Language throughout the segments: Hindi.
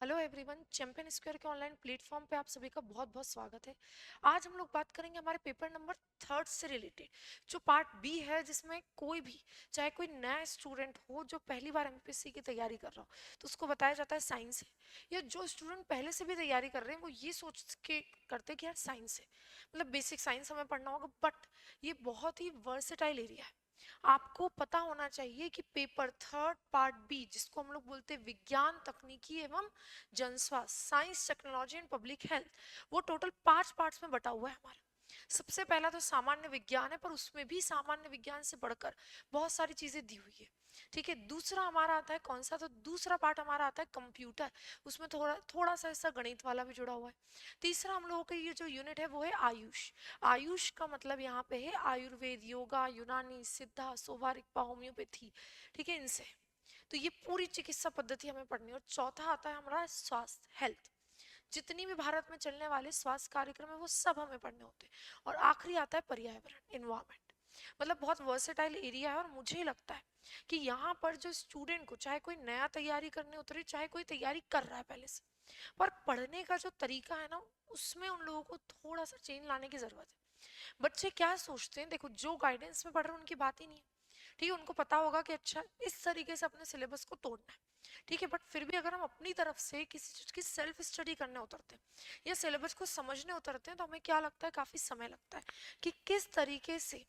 हेलो एवरीवन, चैंपियन स्क्वायर के ऑनलाइन प्लेटफॉर्म पे आप सभी का बहुत बहुत स्वागत है। आज हम लोग बात करेंगे हमारे पेपर नंबर थर्ड से रिलेटेड, जो पार्ट बी है, जिसमें कोई भी, चाहे कोई नया स्टूडेंट हो जो पहली बार एमपीएससी की तैयारी कर रहा हो, तो उसको बताया जाता है साइंस है। या जो स्टूडेंट पहले से भी तैयारी कर रहे हैं वो ये सोच के करते हैं कि यार साइंस है, मतलब बेसिक साइंस हमें पढ़ना होगा, बट ये बहुत ही वर्सेटाइल एरिया है। आपको पता होना चाहिए कि पेपर थर्ड पार्ट बी, जिसको हम लोग बोलते हैं विज्ञान तकनीकी एवं जनस्वास्थ्य, science technology and public health, वो टोटल 5 पार्ट्स में बटा हुआ है हमारा। सबसे पहला तो सामान्य विज्ञान है, पर उसमें भी सामान्य विज्ञान से बढ़कर बहुत सारी चीजें दी हुई है। ठीक है, दूसरा हमारा आता है कौन सा, तो दूसरा पार्ट हमारा आता है कंप्यूटर। उसमें थोड़ा थोड़ा सा ऐसा गणित वाला भी जुड़ा हुआ है। तीसरा हम लोगों का ये जो यूनिट है वो है आयुष। आयुष का मतलब यहाँ पे है आयुर्वेद, योगा, यूनानी, सिद्धा, सोवारिक, होम्योपैथी। ठीक है, इनसे तो ये पूरी चिकित्सा पद्धति हमें पढ़नी है। और चौथा आता है हमारा स्वास्थ्य, हेल्थ। जितनी भी भारत में चलने वाले स्वास्थ्य कार्यक्रम है वो सब हमें पढ़ने होते हैं। और आखिरी आता है पर्यावरण, इन्वायरमेंट। मतलब बहुत वर्सेटाइल एरिया है, और मुझे लगता है कि यहाँ पर जो स्टूडेंट को, चाहे कोई नया तैयारी करने उतरे, चाहे कोई तैयारी कर रहा है पहले से, पर पढ़ने का जो तरीका है ना, उसमें उन लोगों को थोड़ा सा चेंज लाने की जरूरत है। बच्चे क्या सोचते हैं, देखो, जो गाइडेंस में पढ़ रहे हैं उनकी बात ही नहीं है। ठीक है, उनको पता होगा कि अच्छा इस तरीके से अपने सिलेबस को तोड़ना है। ठीक है, बट फिर भी अगर हम अपनी तरफ से किसी चीज की सेल्फ स्टडी करने उतरते हैं या सिलेबस को समझने उतरते हैं, तो हमें क्या लगता है, काफी समय लगता है कि किस तरीके से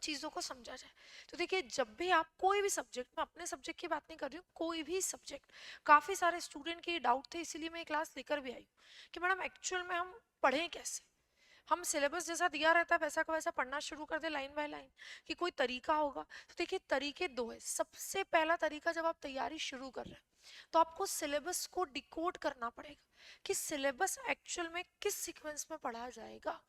चीजों को समझा जाए। तो देखिए, जब भी आप कोई भी सब्जेक्ट, मैं अपने सब्जेक्ट की बात नहीं कर रही हूँ, कोई भी सब्जेक्ट, काफी सारे स्टूडेंट के डाउट थे, इसीलिए मैं क्लास लेकर भी आई हूँ कि मैडम एक्चुअल में हम पढ़ें कैसे। हम सिलेबस जैसा दिया रहता है वैसा का वैसा पढ़ना शुरू कर दे लाइन बाय लाइन, कि कोई तरीका होगा। तो देखिए, तरीके दो है। सबसे पहला तरीका, जब आप तैयारी शुरू कर रहे हैं तो आपको सिलेबस को डिकोड करना पड़ेगा कि सिलेबस एक्चुअल में किस सीक्वेंस में पढ़ा जाएगा।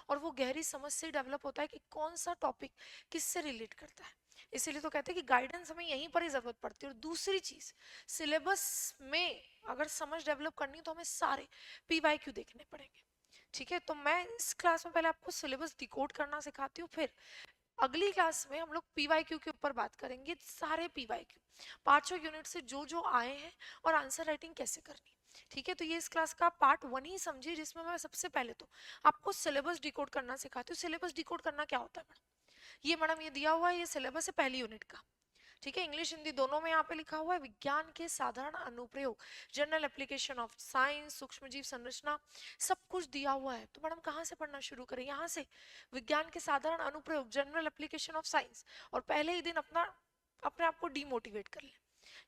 और वो गहरी समझ से डेवलप होता है कि कौन सा टॉपिक किससे रिलेट करता है। इसीलिए तो कहते हैं कि गाइडेंस हमें यहीं पर ही जरूरत पड़ती है। और दूसरी चीज, सिलेबस में अगर समझ डेवलप करनी तो हमें सारे पीवाईक्यू देखने पड़ेंगे। ठीक है, तो मैं इस क्लास में पहले आपको सिलेबस डिकोड करना सिखाती हूँ, फिर अगली क्लास में हम लोग पीवाईक्यू के ऊपर बात करेंगे, सारे पीवाईक्यू, पांचों यूनिट से जो जो आए हैं, और आंसर राइटिंग कैसे करनी। ठीक है, तो ये इस क्लास का पार्ट वन ही समझिए, जिसमें मैं सबसे पहले तो आपको सिलेबस डिकोड करना सिखाती हूँ। सिलेबस डिकोड करना क्या होता है मैडम, ये मैडम ये दिया हुआ है, ये सिलेबस है पहली यूनिट का। ठीक है, इंग्लिश हिंदी दोनों में यहाँ पे लिखा हुआ है, विज्ञान के साधारण अनुप्रयोग, जनरल एप्लीकेशन ऑफ साइंस, सूक्ष्म जीव संरचना, सब कुछ दिया हुआ है। तो मैडम कहाँ से पढ़ना शुरू करें, यहाँ से, विज्ञान के साधारण अनुप्रयोग, जनरल एप्लीकेशन ऑफ साइंस। और पहले ही दिन अपना अपने आप को डिमोटिवेट कर ले,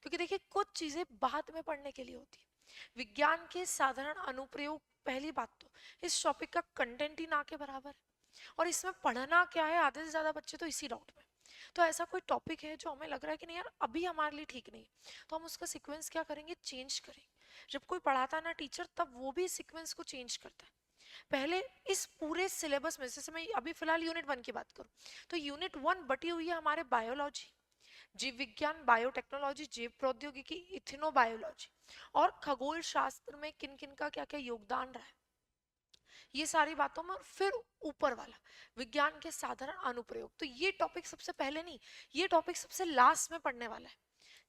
क्योंकि देखिए कुछ चीजें बाद में पढ़ने के लिए होती है। विज्ञान के साधारण अनुप्रयोग, पहली बात तो इस टॉपिक का कंटेंट ही ना के बराबर है। और इसमें पढ़ना क्या है, आधे से ज्यादा बच्चे तो इसी डाउट में। तो ऐसा कोई टॉपिक है जो हमें लग रहा है कि नहीं यार अभी हमारे लिए ठीक नहीं, तो हम उसका सीक्वेंस क्या करेंगे, चेंज करेंगे। जब कोई पढ़ाता है ना टीचर, तब वो भी सीक्वेंस को चेंज करता है। पहले इस पूरे सिलेबस में, जैसे मैं अभी फिलहाल यूनिट वन की बात करूं, तो यूनिट वन बटी हुई है हमारे बायोलॉजी, जीव विज्ञान, बायोटेक्नोलॉजी, जैव प्रौद्योगिकी, इथिनोबायोलॉजी, और खगोल शास्त्र में किन किन का क्या क्या योगदान रहा है, ये सारी बातों में। और फिर ऊपर वाला विज्ञान के साधारण अनुप्रयोग, तो ये टॉपिक सबसे पहले नहीं, ये टॉपिक सबसे लास्ट में पढ़ने वाला है।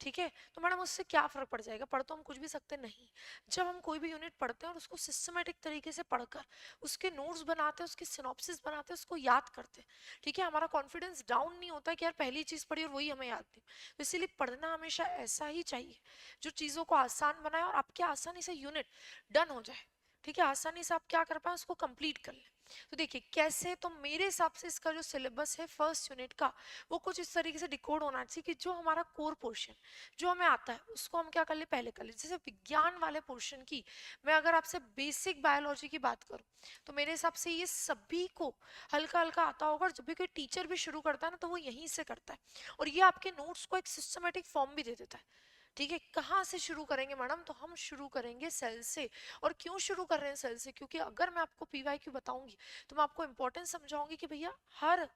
ठीक है, तो मैडम उससे क्या फर्क पड़ जाएगा, पढ़ तो हम कुछ भी सकते नहीं। जब हम कोई भी यूनिट पढ़ते हैं और उसको सिस्टमेटिक तरीके से पढ़कर उसके नोट्स बनाते हैं, उसकी सिनॉप्सिस बनाते हैं, उसको याद करते हैं, ठीक है, हमारा कॉन्फिडेंस डाउन नहीं होता कि यार पहली चीज पढ़ी और वही हमें याद नहीं। तो इसीलिए पढ़ना हमेशा ऐसा ही चाहिए जो चीजों को आसान बनाए और आपके आसानी से यूनिट डन हो जाए। ठीक है, आसानी से आप क्या कर पाए, उसको कंप्लीट कर लें। तो देखिए कैसे, तो मेरे हिसाब से इसका जो सिलेबस है फर्स्ट यूनिट का, वो कुछ इस तरीके से डिकोड होना चाहिए कि जो हमारा कोर पोर्शन, जो हमें आता है, उसको हम क्या कर ले, पहले कर ले। जैसे विज्ञान वाले पोर्शन की मैं अगर आपसे बेसिक बायोलॉजी की बात करूं, तो मेरे हिसाब से ये सभी को हल्का हल्का आता होगा। और जब भी कोई टीचर भी शुरू करता है ना, तो वो यहीं से करता है, और ये आपके नोट्स को एक सिस्टमेटिक फॉर्म भी दे देता है। ठीक है, कहाँ से शुरू करेंगे मैडम, तो हम शुरू करेंगे सेल से। और क्यों शुरू कर रहे हैं सेल से, क्योंकि अगर मैं आपको पीवाईक्यू बताऊंगी तो मैं आपको इंपॉर्टेंस समझाऊंगी कि भैया हर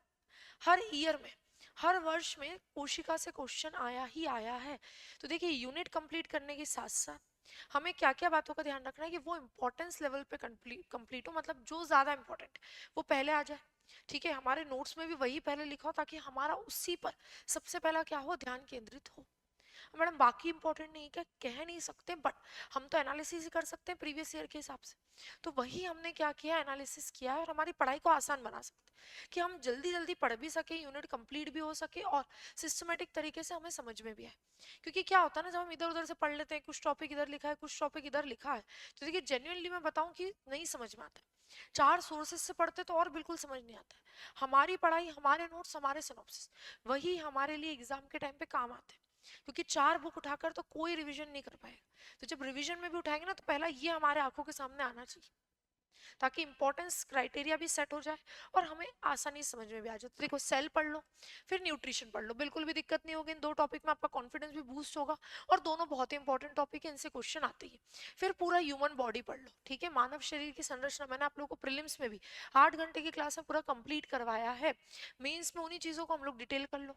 हर ईयर में, हर वर्ष में कोशिका से क्वेश्चन आया ही आया है। तो देखिए, यूनिट कंप्लीट करने के साथ साथ हमें क्या क्या बातों का ध्यान रखना है कि वो इंपॉर्टेंस लेवल पे कंप्लीट हो, मतलब जो ज्यादा इंपॉर्टेंट वो पहले आ जाए। ठीक है, हमारे नोट्स में भी वही पहले लिखा हो, ताकि हमारा उसी पर सबसे पहला क्या हो, ध्यान केंद्रित हो। मैडम बाकी इंपॉर्टेंट नहीं क्या, कह नहीं सकते, बट हम तो एनालिसिस ही कर सकते हैं प्रीवियस ईयर के हिसाब से। तो वही हमने क्या किया, एनालिसिस किया है और हमारी पढ़ाई को आसान बना सकते हैं कि हम जल्दी जल्दी पढ़ भी सके, यूनिट कंप्लीट भी हो सके और सिस्टमेटिक तरीके से हमें समझ में भी आए। क्योंकि क्या होता है ना, जब हम इधर उधर से पढ़ लेते हैं, कुछ टॉपिक इधर लिखा है कुछ टॉपिक इधर लिखा है, तो देखिए जेन्युइनली मैं बताऊं कि नहीं समझ में आता है। चार सोर्सेस से पढ़ते तो और बिल्कुल समझ नहीं आता है। हमारी पढ़ाई, हमारे नोट्स, हमारे सिनॉप्सिस, वही हमारे लिए एग्जाम के टाइम पे काम आते हैं। क्योंकि चार बुक उठाकर तो कोई रिवीजन नहीं कर पाएगा, तो जब रिवीजन में भी उठाएंगे ना तो पहला ये हमारे आंखों के सामने आना चाहिए, ताकि इंपॉर्टेंस क्राइटेरिया भी सेट हो जाए और हमें आसानी से समझ में भी आ जाए। तो देखो, सेल पढ़ लो, फिर न्यूट्रिशन पढ़ लो, बिल्कुल भी दिक्कत नहीं होगी। इन दो टॉपिक में आपका कॉन्फिडेंस भी बूस्ट होगा और दोनों बहुत ही इंपॉर्टेंट टॉपिक है, इनसे क्वेश्चन आते ही। फिर पूरा ह्यूमन बॉडी पढ़ लो, ठीक है, मानव शरीर की संरचना मैंने आप लोगों को प्रीलिम्स में भी 8 घंटे की क्लास में पूरा कंप्लीट करवाया है। मेंस में उन्हीं चीजों को हम लोग डिटेल कर लो,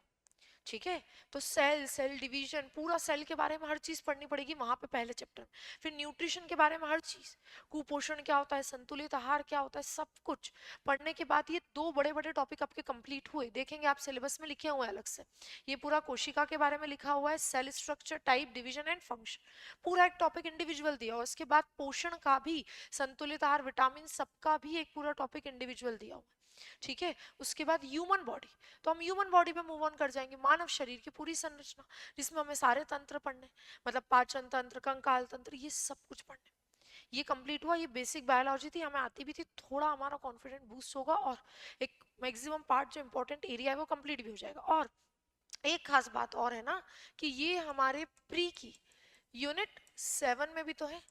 ठीक है। तो सेल, सेल डिवीजन, पूरा सेल के बारे में हर चीज पढ़नी पड़ेगी वहां पे पहले चैप्टर में। फिर न्यूट्रिशन के बारे में हर चीज, कुपोषण क्या होता है, संतुलित आहार क्या होता है, सब कुछ पढ़ने के बाद ये दो बड़े बड़े टॉपिक आपके कंप्लीट हुए। देखेंगे आप सिलेबस में लिखे हुए हैं अलग से, ये पूरा कोशिका के बारे में लिखा हुआ है, cell structure, type, division and function, पूरा एक टॉपिक इंडिविजुअल दिया हुआ। उसके बाद पोषण का भी, संतुलित आहार, विटामिन, सबका भी एक पूरा टॉपिक इंडिविजुअल दिया हुआ है, ठीक है। उसके बाद ह्यूमन बॉडी, तो हम ह्यूमन बॉडी पे मूव ऑन कर जाएंगे, मानव शरीर की पूरी संरचना, जिसमें हमें सारे तंत्र पढ़ने, मतलब पाचन तंत्र, कंकाल तंत्र, ये सब कुछ पढ़ने। ये कंप्लीट हुआ, ये बेसिक बायोलॉजी थी, हमें आती भी थी, थोड़ा हमारा कॉन्फिडेंस बूस्ट होगा और एक मैक्सिमम पार्ट जो इंपॉर्टेंट एरिया है वो कंप्लीट भी हो जाएगा। और एक खास बात और है ना, कि ये हमारे प्री की यूनिट 7 में भी तो है।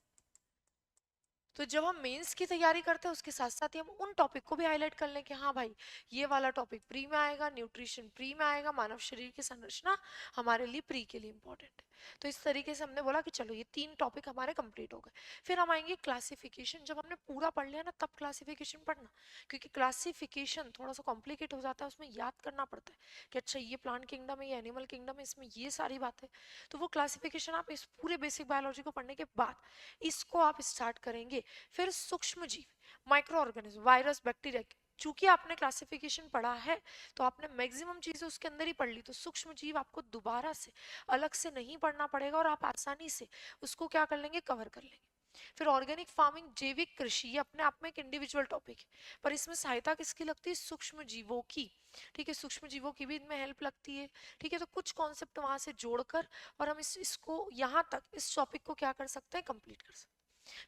तो जब हम मेंस की तैयारी करते हैं उसके साथ साथ ही हम उन टॉपिक को भी हाईलाइट कर लें कि हाँ भाई, ये वाला टॉपिक प्री में आएगा, न्यूट्रिशन प्री में आएगा, मानव शरीर की संरचना हमारे लिए प्री के लिए इंपॉर्टेंट है। तो इस तरीके से हमने बोला कि चलो ये 3 टॉपिक हमारे कंप्लीट हो गए। फिर हम आएंगे क्लासिफिकेशन। जब हमने पूरा पढ़ लिया ना तब क्लासिफिकेशन पढ़ना, क्योंकि क्लासिफिकेशन थोड़ा सा कॉम्प्लिकेट हो जाता है, उसमें याद करना पड़ता है कि अच्छा ये प्लांट किंगडम है, ये एनिमल किंगडम है, इसमें ये सारी बातें। तो वो क्लासिफिकेशन आप इस पूरे बेसिक बायोलॉजी को पढ़ने के बाद इसको आप स्टार्ट करेंगे। फिर सूक्ष्म जीव, माइक्रो ऑर्गेनिज्म, वायरस, बैक्टीरिया, चूंकि आपने क्लासिफिकेशन पढ़ा है तो आपने मैक्सिमम चीजें उसके अंदर ही पढ़ ली, तो सूक्ष्म जीव आपको दोबारा से अलग से नहीं पढ़ना पड़ेगा और आप आसानी से उसको क्या कर लेंगे, कवर कर लेंगे। फिर ऑर्गेनिक फार्मिंग, जैविक कृषि, ये अपने आप में एक इंडिविजुअल टॉपिक है, पर इसमें सहायता किसकी लगती है, सूक्ष्म जीवों की, ठीक है, सूक्ष्म जीवों की भी इनमें हेल्प लगती है, ठीक है। तो कुछ कॉन्सेप्ट वहां से जोड़कर और हम इसको यहाँ तक इस टॉपिक को क्या कर सकते हैं, कंप्लीट कर सकते हैं।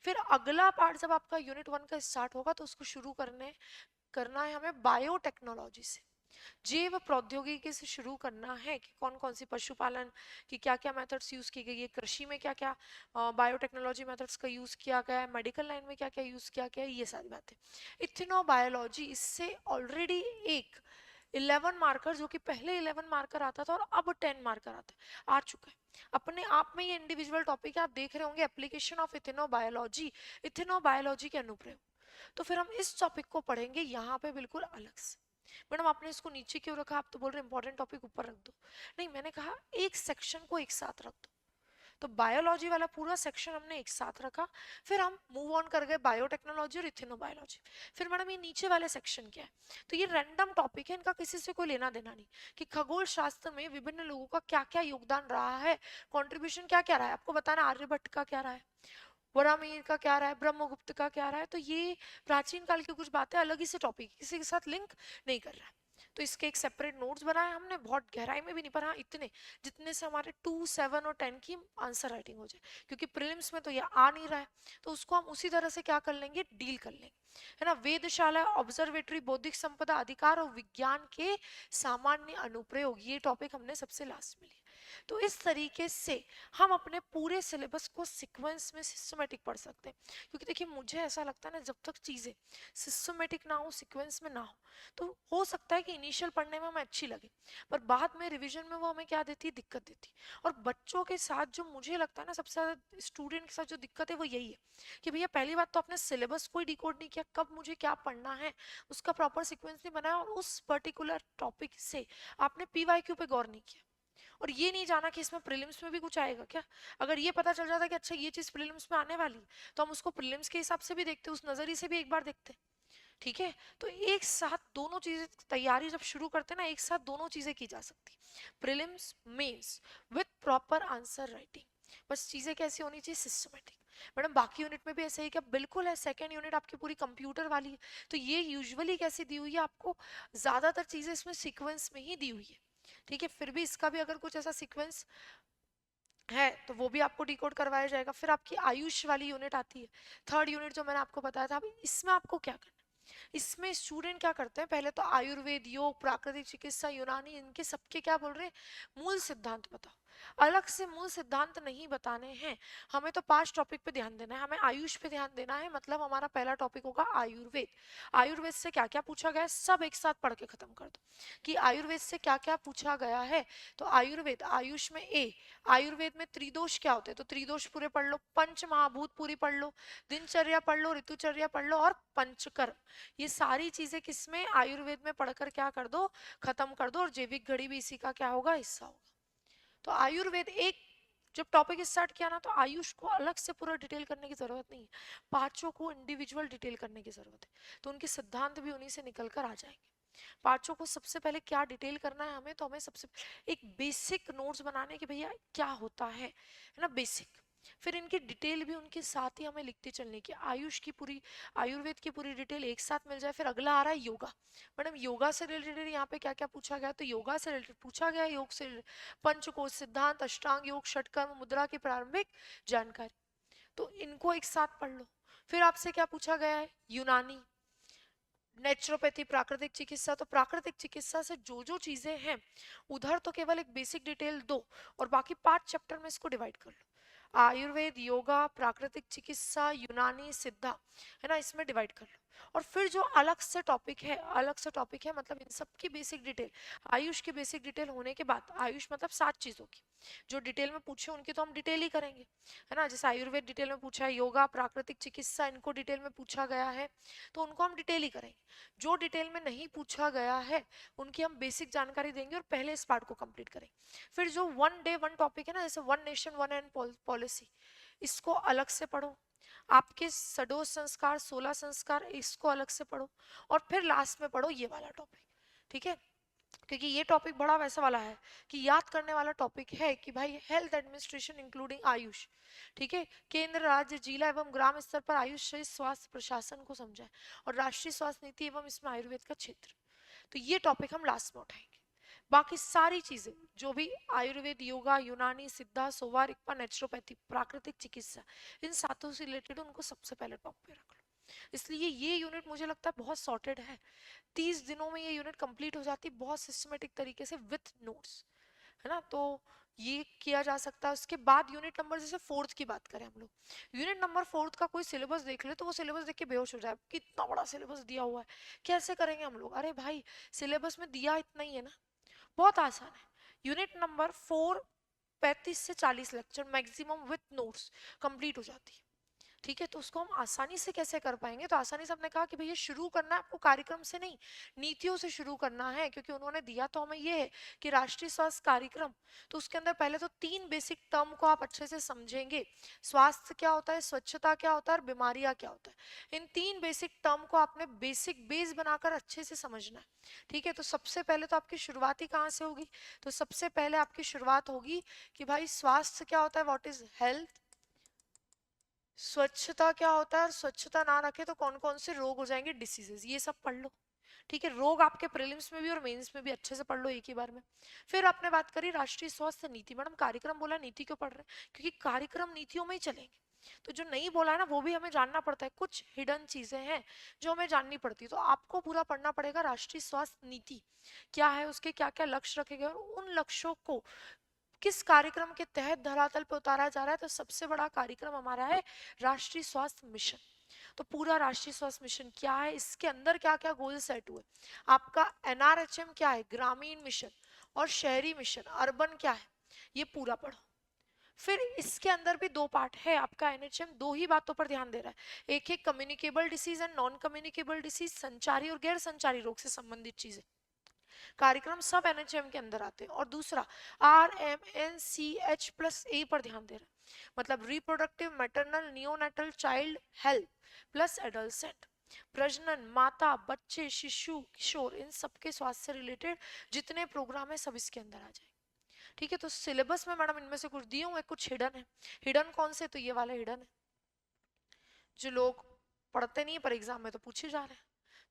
फिर अगला पार्ट जब आपका यूनिट 1 का स्टार्ट होगा तो उसको शुरू करना है हमें बायोटेक्नोलॉजी से, जैव प्रौद्योगिकी से शुरू करना है कि कौन कौन सी पशुपालन की क्या क्या मेथड्स यूज की गई है, कृषि में क्या क्या बायोटेक्नोलॉजी मेथड्स का यूज किया गया है, मेडिकल लाइन में क्या क्या यूज किया गया है, ये सारी बातें। इथेनोबायोलॉजी, इससे ऑलरेडी एक 11 मार्कर, जो कि पहले 11 मार्कर आता था और अब 10 मार्कर आ चुका है। अपने आप में ये इंडिविजुअल टॉपिक है, आप देख रहे होंगे एप्लीकेशन ऑफ इथेनोबायोलॉजी, इथेनोबायोलॉजी के अनुप्रयोग। तो फिर हम इस टॉपिक को पढ़ेंगे यहाँ पे बिल्कुल अलग से। मैडम आपने इसको नीचे क्यों रखा, आप तो बोल रहे इंपॉर्टेंट टॉपिक ऊपर रख दो। नहीं, मैंने कहा एक सेक्शन को एक साथ रख दो, तो बायोलॉजी वाला पूरा सेक्शन हमने एक साथ रखा। फिर हम मूव ऑन कर गए बायोटेक्नोलॉजी और इथेनोबायोलॉजी। फिर मैडम ये नीचे वाले सेक्शन क्या है, तो ये रैंडम टॉपिक है, इनका किसी से कोई लेना देना नहीं, कि खगोल शास्त्र में विभिन्न लोगों का क्या क्या योगदान रहा है, कंट्रीब्यूशन क्या क्या रहा है, आपको बताना आर्यभट्ट का क्या रहा है, वरामिहिर का क्या रहा है, ब्रह्मगुप्त का क्या रहा है। तो ये प्राचीन काल की कुछ बातें अलग ही से टॉपिक, किसी के साथ लिंक नहीं कर रहा है। तो इसके एक सेपरेट नोट्स बनाए हमने, बहुत गहराई में भी नहीं, पर हाँ इतने जितने से हमारे 2, 7 और 10 की आंसर राइटिंग हो जाए, क्योंकि प्रीलिम्स में तो ये आ नहीं रहा है, तो उसको हम उसी तरह से क्या कर लेंगे, डील कर लेंगे, है ना। वेदशाला, ऑब्जर्वेटरी, बौद्धिक संपदा अधिकार और विज्ञान के सामान्य अनुप्रयोग, ये टॉपिक हमने सबसे लास्ट में लिया। तो इस तरीके से हम अपने पूरे सिलेबस को सीक्वेंस में सिस्टमेटिक पढ़ सकते हैं, क्योंकि देखिए मुझे ऐसा लगता है ना, जब तक चीजें सिस्टमेटिक ना हो, सीक्वेंस में ना हो, तो हो सकता है कि इनिशियल पढ़ने में हमें अच्छी लगे, पर बाद में रिवीजन में वो हमें क्या देती है, दिक्कत देती है। और बच्चों के साथ जो मुझे लगता है ना, सबसे ज्यादा स्टूडेंट के साथ जो दिक्कत है वो यही है कि भैया पहली बात तो आपने सिलेबस कोई डिकोड नहीं किया, कब मुझे क्या पढ़ना है उसका प्रॉपर सीक्वेंस नहीं बनाया, और उस पर्टिकुलर टॉपिक से आपने पीवाईक्यू पे गौर नहीं किया, और ये नहीं जाना कि इसमें प्रीलिम्स में भी कुछ आएगा क्या। अगर ये पता चल जाता कि अच्छा ये चीज प्रीलिम्स में आने वाली है, तो हम उसको प्रीलिम्स के हिसाब से भी देखते, उस नजरिए से भी एक बार देखते, ठीक है, तो एक साथ दोनों चीजें तैयारी जब शुरू करते हैं ना, एक साथ दोनों चीजें की जा सकती, prelims mains with proper answer writing. बस चीजें कैसी होनी चाहिए, सिस्टमेटिक। मैडम बाकी यूनिट में भी ऐसे ही क्या? बिल्कुल है, सेकेंड यूनिट आपकी पूरी कंप्यूटर वाली है, तो ये यूजुअली कैसी दी हुई है आपको, ज्यादातर चीजें इसमें सीक्वेंस में ही दी हुई है, ठीक है। फिर भी इसका भी अगर कुछ ऐसा सीक्वेंस है तो वो भी आपको डिकोड करवाया जाएगा। फिर आपकी आयुष वाली यूनिट आती है, थर्ड यूनिट जो मैंने आपको बताया था। अब इसमें आपको क्या करना, इसमें स्टूडेंट क्या करते हैं, पहले तो आयुर्वेद, योग, प्राकृतिक चिकित्सा, यूनानी, इनके सबके क्या बोल रहे हैं, मूल सिद्धांत बताओ। अलग से मूल सिद्धांत नहीं बताने हैं, हमें तो 5 टॉपिक पे ध्यान देना है, हमें आयुष पे ध्यान देना है। मतलब हमारा पहला टॉपिक होगा आयुर्वेद। आयुर्वेद से क्या क्या पूछा गया है सब एक साथ पढ़ के खत्म कर दो कि आयुर्वेद से क्या क्या पूछा गया है। तो आयुर्वेद, आयुष में ए, आयुर्वेद में त्रिदोष क्या होते हैं, तो त्रिदोष पूरे पढ़ लो, पंच महाभूत पूरी पढ़ लो, दिनचर्या पढ़ लो, ऋतुचर्या पढ़ लो, और पंचकर्म। ये सारी चीजें किसमें, आयुर्वेद में पढ़कर क्या कर दो, खत्म कर दो। और जैविक घड़ी भी इसी का क्या होगा, हिस्सा होगा। तो आयुर्वेद एक जब टॉपिक स्टार्ट किया ना, तो आयुष को अलग से पूरा डिटेल करने की जरूरत नहीं है, पांचों को इंडिविजुअल डिटेल करने की जरूरत है। तो उनके सिद्धांत भी उन्हीं से निकल कर आ जाएंगे। पांचों को सबसे पहले क्या डिटेल करना है हमें, तो हमें सबसे एक बेसिक नोट्स बनाने कि भैया क्या होता है ना, बेसिक। फिर इनकी डिटेल भी उनके साथ ही हमें लिखते चलने की, आयुष की पूरी, आयुर्वेद की पूरी डिटेल एक साथ मिल जाए। फिर अगला आ रहा है योगा। मैडम योगा से रिलेटेड यहाँ पे क्या क्या पूछा गया, तो योगा से रिलेटेड पूछा गया, योग से पंचकोश सिद्धांत, अष्टांग योग, षटकर्म, मुद्रा की प्रारंभिक जानकारी, तो इनको एक साथ पढ़ लो। फिर आपसे क्या पूछा गया है, यूनानी, नेचुरोपैथी, प्राकृतिक चिकित्सा। तो प्राकृतिक चिकित्सा से जो जो चीजें हैं उधर तो केवल एक बेसिक डिटेल दो, और बाकी 5 चैप्टर में इसको डिवाइड कर लो, आयुर्वेद, योगा, प्राकृतिक चिकित्सा, यूनानी, सिद्धा, है ना, इसमें डिवाइड कर लो। और फिर जो अलग से टॉपिक है, अलग से टॉपिक है मतलब इन सब की बेसिक डिटेल, आयुष की बेसिक डिटेल होने के बाद, आयुष मतलब 7 चीजों की जो डिटेल में पूछे उनकी तो हम डिटेल ही करेंगे, है ना। जैसे आयुर्वेद डिटेल में पूछा है, योगा, प्राकृतिक चिकित्सा इनको डिटेल में पूछा गया है, तो उनको हम डिटेल ही करेंगे। जो डिटेल में नहीं पूछा गया है उनकी हम बेसिक जानकारी देंगे और पहले इस पार्ट को कंप्लीट करेंगे। फिर जो वन डे वन टॉपिक है ना, जैसे one nation one and policy, इसको अलग से पढ़ो। आपके सडोष संस्कार, 16 संस्कार, इसको अलग से पढ़ो। और फिर लास्ट में पढ़ो ये वाला टॉपिक, ठीक है। क्योंकि ये टॉपिक बड़ा वैसा वाला है कि याद करने वाला टॉपिक है कि भाई हेल्थ एडमिनिस्ट्रेशन इंक्लूडिंग आयुष, ठीक है, केंद्र, राज्य, जिला एवं ग्राम स्तर पर आयुष से स्वास्थ्य प्रशासन को समझाए, और राष्ट्रीय स्वास्थ्य नीति एवं इसमें आयुर्वेद का क्षेत्र। तो ये टॉपिक हम लास्ट में उठाएंगे। बाकी सारी चीजें जो भी आयुर्वेद, योगा, यूनानी, सिद्धा, सोवा, रिक्पा, नेचुरोपैथी, प्राकृतिक चिकित्सा, इन सातों से रिलेटेड उनको सबसे पहले टॉप पे रख लो। इसलिए ये यूनिट मुझे लगता है बहुत सॉर्टेड है, 30 दिनों में ये यूनिट कंप्लीट हो जाती बहुत सिस्टमेटिक तरीके से विथ नोट्स, है ना। तो ये किया जा सकता है। उसके बाद यूनिट नंबर, जैसे फोर्थ की बात करें हम लोग, यूनिट नंबर फोर्थ का कोई सिलेबस देख ले तो वो सिलेबस देख के बेहोश हो जाए, कितना बड़ा सिलेबस दिया हुआ है, कैसे करेंगे हम लोग। अरे भाई सिलेबस में दिया इतना ही है ना, बहुत आसान है। यूनिट नंबर 4 35 से 40 lecture maximum with notes complete हो जाती है, ठीक है। तो उसको हम आसानी से कैसे कर पाएंगे, तो आसानी से हमने कहा कि भैया शुरू करना है आपको कार्यक्रम से नहीं, नीतियों से शुरू करना है। क्योंकि उन्होंने दिया तो हमें ये है कि राष्ट्रीय स्वास्थ्य कार्यक्रम, तो उसके अंदर पहले तो 3 बेसिक टर्म को आप अच्छे से समझेंगे, स्वास्थ्य क्या होता है, स्वच्छता क्या होता है, और बीमारियां क्या होता है। इन 3 बेसिक टर्म को आपने बेसिक बेस बनाकर अच्छे से समझना है, ठीक है। तो सबसे पहले तो आपकी शुरुआत ही कहाँ से होगी, तो सबसे पहले आपकी शुरुआत होगी कि भाई स्वास्थ्य क्या होता है, व्हाट इज हेल्थ, स्वच्छता क्या होता है, और स्वच्छता ना रखे तो कौन कौन से रोग हो जाएंगे, डिसीजेस, ये सब पढ़ लो, ठीक है। रोग आपके प्रीलिम्स में भी और मेंस में भी अच्छे से पढ़ लो एक ही बार में। फिर आपने बात करी राष्ट्रीय स्वास्थ्य नीति। मैडम कार्यक्रम बोला, नीति क्यों पढ़ रहे हैं, क्योंकि कार्यक्रम नीतियों में ही चलेंगे। तो जो नहीं बोला है ना वो भी हमें जानना पड़ता है, कुछ हिडन चीजें हैं जो हमें जाननी पड़ती है। तो आपको पूरा पढ़ना पड़ेगा राष्ट्रीय स्वास्थ्य नीति क्या है, उसके क्या क्या लक्ष्य रखे गए, और उन लक्ष्यों को किस कार्यक्रम के तहत धरातल पर उतारा जा रहा है। तो सबसे बड़ा कार्यक्रम हमारा है राष्ट्रीय स्वास्थ्य मिशन। तो पूरा राष्ट्रीय स्वास्थ्य मिशन क्या है, इसके अंदर क्या क्या गोल सेट हुए, आपका एनआरएचएम क्या है, ग्रामीण मिशन, और शहरी मिशन, अर्बन क्या है, ये पूरा पढ़ो। फिर इसके अंदर भी 2 पार्ट है, आपका एनएचएम 2 ही बातों पर ध्यान दे रहा है, एक है communicable disease and non communicable disease, संचारी और गैर संचारी रोग से संबंधित चीजें, कार्यक्रम सब एनएचएम के अंदर आते हैं। और दूसरा RMNCH+A पर ध्यान दे रहा है, मतलब reproductive, maternal, neonatal, child health plus adult. प्रजनन, माता, बच्चे, शिशु, किशोर, इन सबके स्वास्थ्य से रिलेटेड जितने प्रोग्राम है सब इसके अंदर आ जाएंगे। ठीक है, तो सिलेबस में मैडम इनमें से कुछ दिए हुए, कुछ हिडन है। हिडन कौन से? तो ये वाले हिडन है जो लोग पढ़ते नहीं है पर एग्जाम में तो पूछे जा रहे हैं,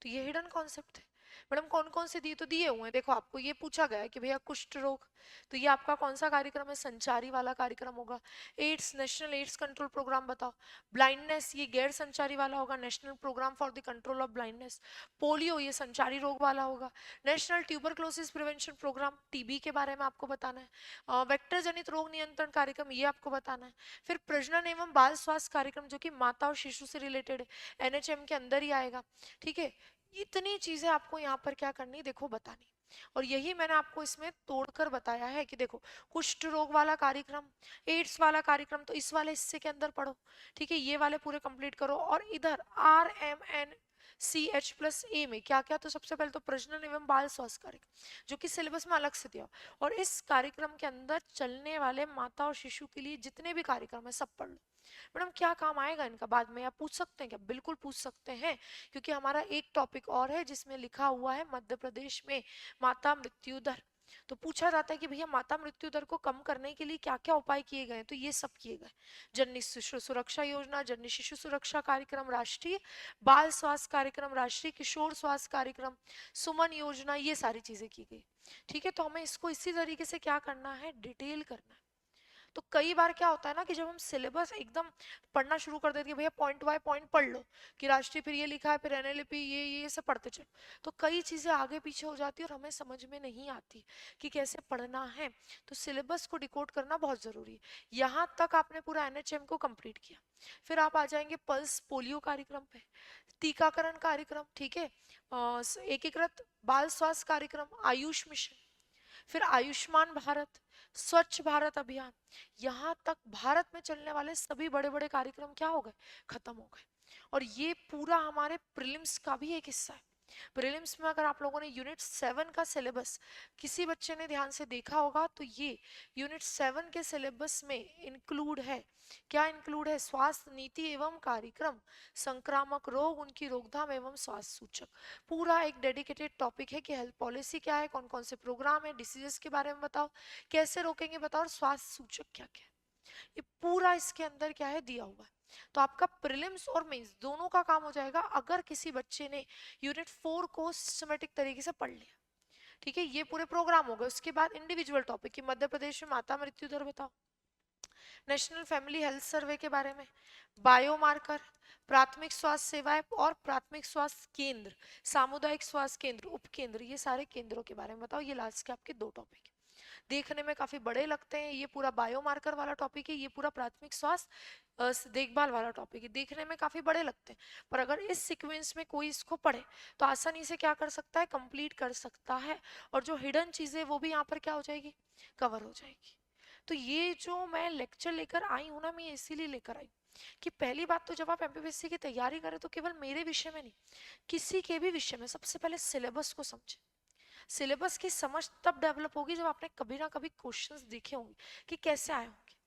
तो ये हिडन कॉन्सेप्ट है। मैडम कौन कौन से दिए? तो दिए हुए हैं, देखो आपको ये पूछा गया है कि भैया कुष्ठ रोग, तो ये आपका कौन सा कार्यक्रम है? संचारी वाला कार्यक्रम होगा। AIDS, national AIDS control program बताओ। ब्लाइंडनेस, ये गैर संचारी वाला होगा, national program for the control of blindness. Polio, ये संचारी रोग वाला होगा। National tuberculosis prevention program, TB के बारे में आपको बताना है। वेक्टर जनित रोग नियंत्रण कार्यक्रम, ये आपको बताना है। फिर प्रजनन एवं बाल स्वास्थ्य कार्यक्रम जो कि माता और शिशु से रिलेटेड है, एनएचएम के अंदर ही आएगा। ठीक है, इतनी चीजें आपको यहाँ पर क्या करनी, देखो बतानी। और यही मैंने आपको इसमें तोड़कर बताया है कि देखो कुष्ठ रोग वाला कार्यक्रम, एड्स वाला कार्यक्रम, तो इस वाले हिस्से के अंदर पढ़ो। ठीक है, ये वाले पूरे कंप्लीट करो। और इधर RMNCH+A में क्या क्या? तो सबसे पहले तो प्रजनन एवं बाल स्वास्थ्य कार्यक्रम जो कि सिलेबस में अलग से दिया, और इस कार्यक्रम के अंदर चलने वाले माता और शिशु के लिए जितने भी कार्यक्रम है सब पढ़ लो। मैडम क्या काम आएगा इनका बाद में, आप पूछ सकते हैं क्या? बिल्कुल पूछ सकते हैं, क्योंकि हमारा एक टॉपिक और है जिसमें लिखा हुआ है मध्य प्रदेश में माता मृत्यु दर। तो पूछा जाता है कि भैया माता मृत्यु दर को कम करने के लिए क्या क्या उपाय किए गए? तो ये सब किए गए। जननी शिशु सुरक्षा योजना, जननी शिशु सुरक्षा कार्यक्रम राष्ट्रीय, बाल स्वास्थ्य कार्यक्रम राष्ट्रीय, किशोर स्वास्थ्य कार्यक्रम, सुमन योजना, ये सारी चीजें की गई। ठीक है, तो हमें इसको इसी तरीके से क्या करना है, डिटेल करना है। तो कई बार क्या होता है ना कि जब हम सिलेबस एकदम पढ़ना शुरू कर देते हैं, भैया पॉइंट बाय पॉइंट पढ़ लो कि राष्ट्रीय फिर ये लिखा है फिर एनएलपी ये सब पढ़ते चलो, तो कई चीजें आगे पीछे हो जाती है और हमें समझ में नहीं आती कि कैसे पढ़ना है। तो सिलेबस को डिकोड करना बहुत जरूरी है। यहाँ तक आपने पूरा एनएचएम को कंप्लीट किया, फिर आप आ जाएंगे पल्स पोलियो कार्यक्रम पे, टीकाकरण कार्यक्रम, ठीक है, एकीकृत बाल स्वास्थ्य कार्यक्रम, आयुष मिशन, फिर आयुष्मान भारत, स्वच्छ भारत अभियान, यहाँ तक भारत में चलने वाले सभी बड़े बड़े कार्यक्रम क्या हो गए, खत्म हो गए। और ये पूरा हमारे प्रीलिम्स का भी एक हिस्सा है। प्रीलिम्स में अगर आप लोगों ने यूनिट 7 का सिलेबस किसी बच्चे ने ध्यान से देखा होगा तो ये यूनिट 7 के सिलेबस में इंक्लूड है। क्या इंक्लूड है? स्वास्थ्य नीति एवं कार्यक्रम, संक्रामक रोग, उनकी रोकथाम एवं स्वास्थ्य सूचक, पूरा एक डेडिकेटेड टॉपिक है कि हेल्थ पॉलिसी क्या है, कौन कौन से प्रोग्राम है, डिसीजेस के बारे में बताओ, कैसे रोकेंगे बताओ, और स्वास्थ्य सूचक क्या क्या है, ये पूरा इसके अंदर क्या है दिया हुआ है। तो आपका प्रीलिम्स और मेंस दोनों का काम हो जाएगा अगर किसी बच्चे ने यूनिट 4 को सिस्टमेटिक तरीके से पढ़ लिया। ठीक है, ये पूरे प्रोग्राम हो गए। उसके बाद इंडिविजुअल टॉपिक की मध्य प्रदेश में माता मृत्यु दर बताओ, नेशनल फैमिली हेल्थ सर्वे के बारे में, बायोमार्कर, प्राथमिक स्वास्थ्य सेवाएं और प्राथमिक स्वास्थ्य केंद्र, सामुदायिक स्वास्थ्य केंद्र, उपकेंद्र, ये सारे केंद्रों के बारे में बताओ। ये लास्ट के आपके दो टॉपिक है, देखने में काफी बड़े लगते हैं। ये पूरा बायोमार्कर वाला टॉपिक है, ये पूरा प्राथमिक स्वास्थ्य देखभाल वाला टॉपिक है, देखने में काफी बड़े लगते हैं, पर अगर इस सीक्वेंस में कोई इसको पढ़े तो आसानी से क्या कर सकता है, कंप्लीट कर सकता है। और जो हिडन चीजें वो भी यहाँ पर क्या हो जाएगी, कवर हो जाएगी। तो ये जो मैं लेक्चर लेकर आई हूँ ना, मैं इसीलिए लेकर आई कि पहली बात तो जब आप एमपीपीएससी की तैयारी करें तो केवल मेरे विषय में नहीं, किसी के भी विषय में सबसे पहले सिलेबस को समझें। सिलेबस की समझ तब डेवलप होगी जब आपने कभी ना कभी क्वेश्चंस देखे होंगे कि कैसे आए होंगे।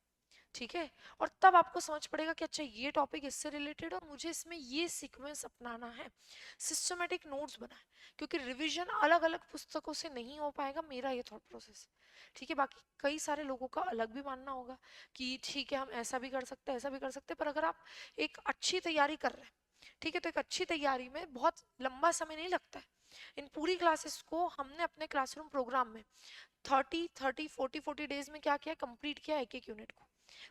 ठीक है, और तब आपको समझ पड़ेगा कि अच्छा ये टॉपिक इससे रिलेटेड और मुझे इसमें ये सीक्वेंस अपनाना है, सिस्टमेटिक नोट्स बनाए, क्योंकि रिवीजन अलग अलग पुस्तकों से नहीं हो पाएगा, मेरा ये थॉट प्रोसेस। ठीक है, बाकी कई सारे लोगों का अलग भी मानना होगा कि ठीक है हम ऐसा भी कर सकते हैं ऐसा भी कर सकते हैं, पर अगर आप एक अच्छी तैयारी कर रहे हैं, ठीक है, तो एक अच्छी तैयारी में बहुत लंबा समय नहीं लगता है। इन पूरी क्लासेस को हमने अपने क्लासरूम प्रोग्राम में 30 40 डेज में क्या किया, कंप्लीट किया एक एक यूनिट को।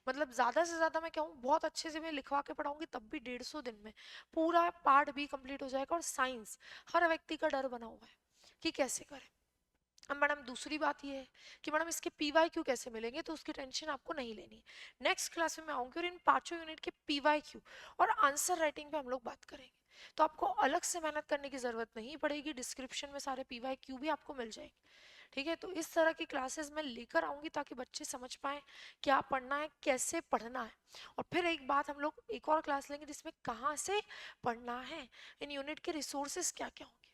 मतलब ज्यादा से ज्यादा मैं कहूँ बहुत अच्छे से मैं लिखवा के पढ़ाऊंगी तब भी 150 दिन में पूरा पार्ट भी कंप्लीट हो जाएगा। और साइंस हर व्यक्ति का डर बना हुआ है कि कैसे करें। अब मैडम दूसरी बात ये है कि मैडम इसके पीवाईक्यू कैसे मिलेंगे, तो उसकी टेंशन आपको नहीं लेनी है। नेक्स्ट क्लास में मैं आऊंगी और इन पांचों यूनिट के पीवाईक्यू और आंसर राइटिंग पे हम लोग बात करेंगे, तो आपको अलग से मेहनत करने की जरूरत नहीं पड़ेगी, डिस्क्रिप्शन में सारे पीवाईक्यू भी आपको मिल जाएंगे। ठीक है, तो इस तरह की क्लासेस मैं लेकर आऊंगी ताकि बच्चे समझ पाए क्या पढ़ना है, कैसे पढ़ना है। और फिर एक बात हम लोग एक और क्लास लेंगे जिसमें कहाँ से पढ़ना है, इन यूनिट के रिसोर्सेस क्या क्या होंगे।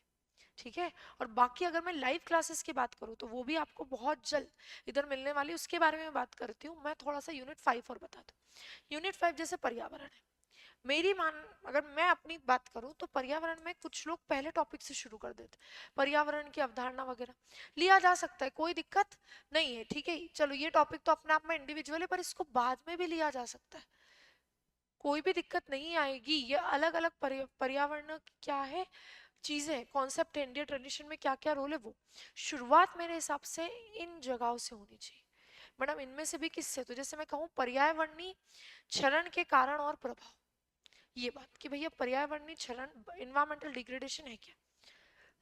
ठीक है, और बाकी अगर मैं लाइव क्लासेस की बात करूँ तो वो भी आपको बहुत जल्द इधर मिलने वाली, उसके बारे में बात करती हूँ। मैं थोड़ा सा यूनिट 5 और बता दूँ। यूनिट 5 जैसे पर्यावरण है, मेरी मान अगर मैं अपनी बात करूं तो पर्यावरण में कुछ लोग पहले टॉपिक से शुरू कर देते, पर्यावरण की अवधारणा वगैरह लिया जा सकता है, कोई दिक्कत नहीं है, ठीक है। चलो ये टॉपिक तो अपने आप में इंडिविजुअल है, पर इसको बाद में भी लिया जा सकता है, कोई भी दिक्कत नहीं आएगी। ये अलग अलग पर्यावरण क्या है, चीजें, कॉन्सेप्ट है, इंडियन ट्रेडिशन में क्या क्या रोल है, वो शुरुआत मेरे हिसाब से इन जगहों से होनी चाहिए। मैडम इनमें से भी किससे, तो जैसे मैं कहूँ पर्यावरणीय क्षरण के कारण और प्रभाव, ये बात कि भैया पर्यावरणीय क्षरण इन्वायरमेंटल डिग्रेडेशन है क्या,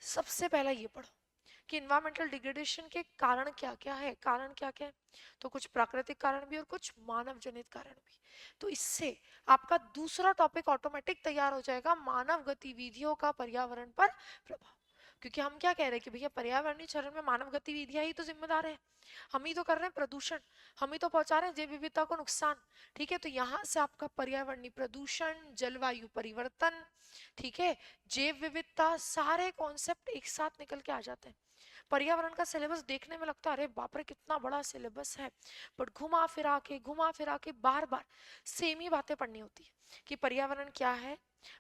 सबसे पहला ये पढ़ो कि इन्वायरमेंटल डिग्रेडेशन के कारण क्या क्या है, कारण क्या क्या है। तो कुछ प्राकृतिक कारण भी और कुछ मानव जनित कारण भी। तो इससे आपका दूसरा टॉपिक ऑटोमेटिक तैयार हो जाएगा, मानव गतिविधियों का पर्यावरण पर प्रभाव। क्योंकि हम क्या कह रहे हैं कि भैया पर्यावरणीय क्षरण में मानव गतिविधियां ही तो जिम्मेदार है, हम ही तो कर रहे हैं प्रदूषण, हम ही तो पहुंचा रहे हैं जैव विविधता को नुकसान, ठीक है। तो यहाँ से आपका पर्यावरणीय प्रदूषण, जलवायु परिवर्तन, ठीक है, जैव विविधता, सारे कॉन्सेप्ट एक साथ निकल के आ जाते हैं। पर्यावरण का सिलेबस देखने में लगता है अरे बाप रे कितना बड़ा सिलेबस है, बट घुमा फिरा के बार बार सेम ही बातें पढ़नी होती है कि पर्यावरण क्या है,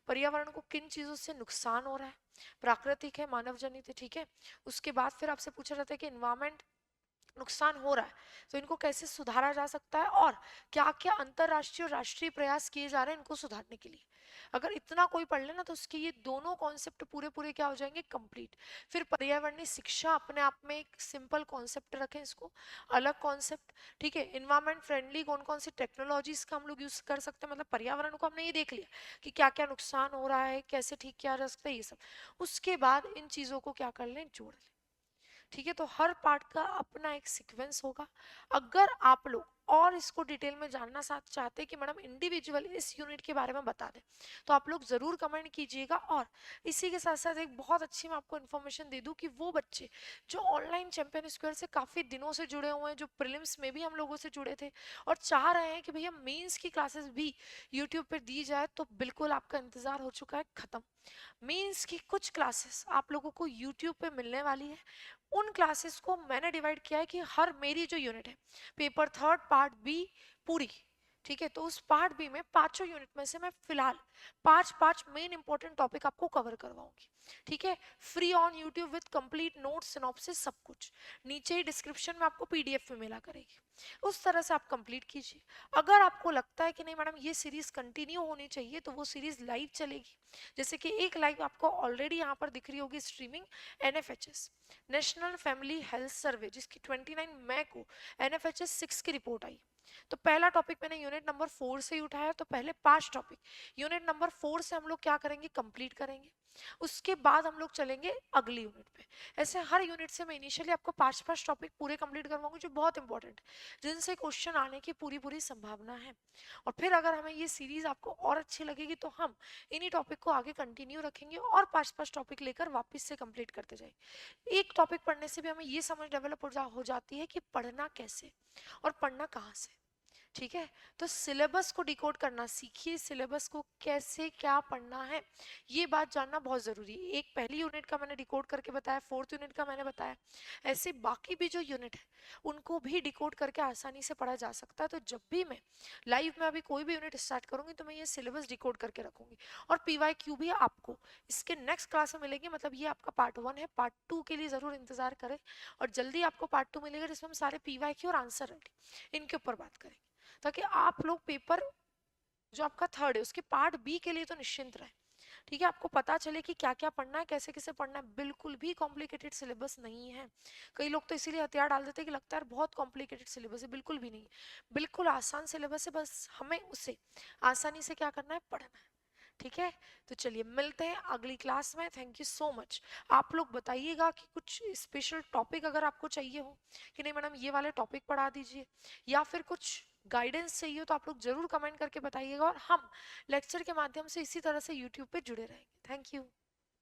पर्यावरण को किन चीजों से नुकसान हो रहा है, प्राकृतिक है, मानव जनित है, ठीक है। उसके बाद फिर आपसे पूछा जाता है कि इन्वायरमेंट नुकसान हो रहा है तो इनको कैसे सुधारा जा सकता है, और क्या क्या अंतरराष्ट्रीय और राष्ट्रीय प्रयास किए जा रहे हैं इनको सुधारने के लिए। अगर इतना कोई पढ़ ले ना तो उसके ये दोनों कॉन्सेप्ट पूरे पूरे क्या हो जाएंगे, कंप्लीट। फिर पर्यावरणीय शिक्षा अपने आप में एक सिंपल कॉन्सेप्ट रखें, इसको अलग कॉन्सेप्ट, ठीक है। इन्वायरमेंट फ्रेंडली कौन कौन सी टेक्नोलॉजीज का हम लोग यूज कर सकते हैं, मतलब पर्यावरण को हमने ये देख लिया कि क्या क्या नुकसान हो रहा है, कैसे ठीक किया जा सकता है, ये सब। उसके बाद इन चीजों को क्या कर लें, जोड़ लें, ठीक है। तो हर पार्ट का अपना एक सीक्वेंस होगा। अगर आप लोग और इसको डिटेल में जानना चाहते हैं कि मैडम इंडिविजुअल इस यूनिट के बारे में बता दें, तो आप लोग जरूर कमेंट कीजिएगा। और इसी के साथ साथ एक बहुत अच्छी मैं आपको इन्फॉर्मेशन दे दूं कि वो बच्चे जो ऑनलाइन चैंपियन स्क्वायर से काफी दिनों से जुड़े हुए हैं, जो प्रीलिम्स में भी हम लोगों से जुड़े थे और चाह रहे हैं कि भैया मेंस की क्लासेस भी यूट्यूब पर दी जाए, तो बिल्कुल आपका इंतजार हो चुका है खत्म। मेंस की कुछ क्लासेस आप लोगों को यूट्यूब पे मिलने वाली है। उन क्लासेस को मैंने डिवाइड किया है कि हर मेरी जो यूनिट है, पेपर थर्ड पार्ट बी पूरी, ठीक है, तो उस पार्ट बी में पांचों यूनिट में से मैं फिलहाल पांच पांच मेन इंपॉर्टेंट टॉपिक आपको कवर करवाऊंगी, ठीक है। Free on YouTube with complete notes, synopsis, सब कुछ नीचे ही डिस्क्रिप्शन में आपको पीडीएफ में मिला करेगी। उस तरह से आप कंप्लीट कीजिए। अगर आपको लगता है कि नहीं मैडम ये सीरीज कंटिन्यू होनी चाहिए, तो वो सीरीज लाइव चलेगी। जैसे कि एक लाइव आपको ऑलरेडी यहाँ पर दिख रही होगी streaming, NFHS national family health survey, जिसकी 29 मई को एनएफएचएस 6 की रिपोर्ट आई। तो पहला टॉपिक मैंने यूनिट नंबर 4 से ही उठाया, तो पहले 5 टॉपिक यूनिट नंबर 4 से हम लोग क्या करेंगे, कंप्लीट करेंगे। उसके बाद हम लोग चलेंगे अगली यूनिट पे। ऐसे हर यूनिट से मैं इनिशियली आपको 5-5 टॉपिक पूरे कंप्लीट करवाऊंगी जो बहुत इंपॉर्टेंट है, जिनसे क्वेश्चन आने की पूरी पूरी संभावना है। और फिर अगर हमें ये सीरीज आपको और अच्छी लगेगी तो हम इन्हीं टॉपिक को आगे कंटिन्यू रखेंगे और 5-5 टॉपिक लेकर वापस से कंप्लीट करते जाएंगे। एक टॉपिक पढ़ने से भी हमें ये समझ डेवलप हो जाती है कि पढ़ना कैसे और पढ़ना कहाँ से, ठीक है। तो सिलेबस को डिकोड करना सीखिए, सिलेबस को कैसे क्या पढ़ना है ये बात जानना बहुत जरूरी है। एक पहली यूनिट का मैंने डिकोड करके बताया, फोर्थ यूनिट का मैंने बताया, ऐसे बाकी भी जो यूनिट है उनको भी डिकोड करके आसानी से पढ़ा जा सकता है। तो जब भी मैं लाइव में अभी कोई भी यूनिट स्टार्ट करूंगी तो मैं ये सिलेबस डिकोड करके रखूंगी। और पीवाईक्यू भी आपको इसके नेक्स्ट क्लास में मिलेगी, मतलब ये आपका पार्ट 1 है, पार्ट 2 के लिए जरूर इंतजार करें। और जल्दी आपको पार्ट 2 मिलेगा जिसमें हम सारे पीवाईक्यू और आंसर रेडी इनके ऊपर बात करेंगे, ताकि आप लोग पेपर जो आपका थर्ड है उसके पार्ट बी के लिए तो निश्चिंत रहे, ठीक है। आपको पता चले कि क्या क्या पढ़ना है, कैसे कैसे पढ़ना है। बिल्कुल भी कॉम्प्लिकेटेड सिलेबस नहीं है। कई लोग तो इसीलिए हथियार डाल देते हैं कि लगता है बहुत कॉम्प्लिकेटेड सिलेबस है, बिल्कुल भी नहीं, बिल्कुल आसान सिलेबस है। बस हमें उसे आसानी से क्या करना है, पढ़ना है, ठीक है। तो चलिए मिलते हैं अगली क्लास में। Thank you so much. आप लोग बताइएगा कि कुछ स्पेशल टॉपिक अगर आपको चाहिए हो कि नहीं मैडम ये वाले टॉपिक पढ़ा दीजिए, या फिर कुछ गाइडेंस चाहिए हो तो आप लोग जरूर कमेंट करके बताइएगा, और हम लेक्चर के माध्यम से इसी तरह से यूट्यूब पे जुड़े रहेंगे। Thank you.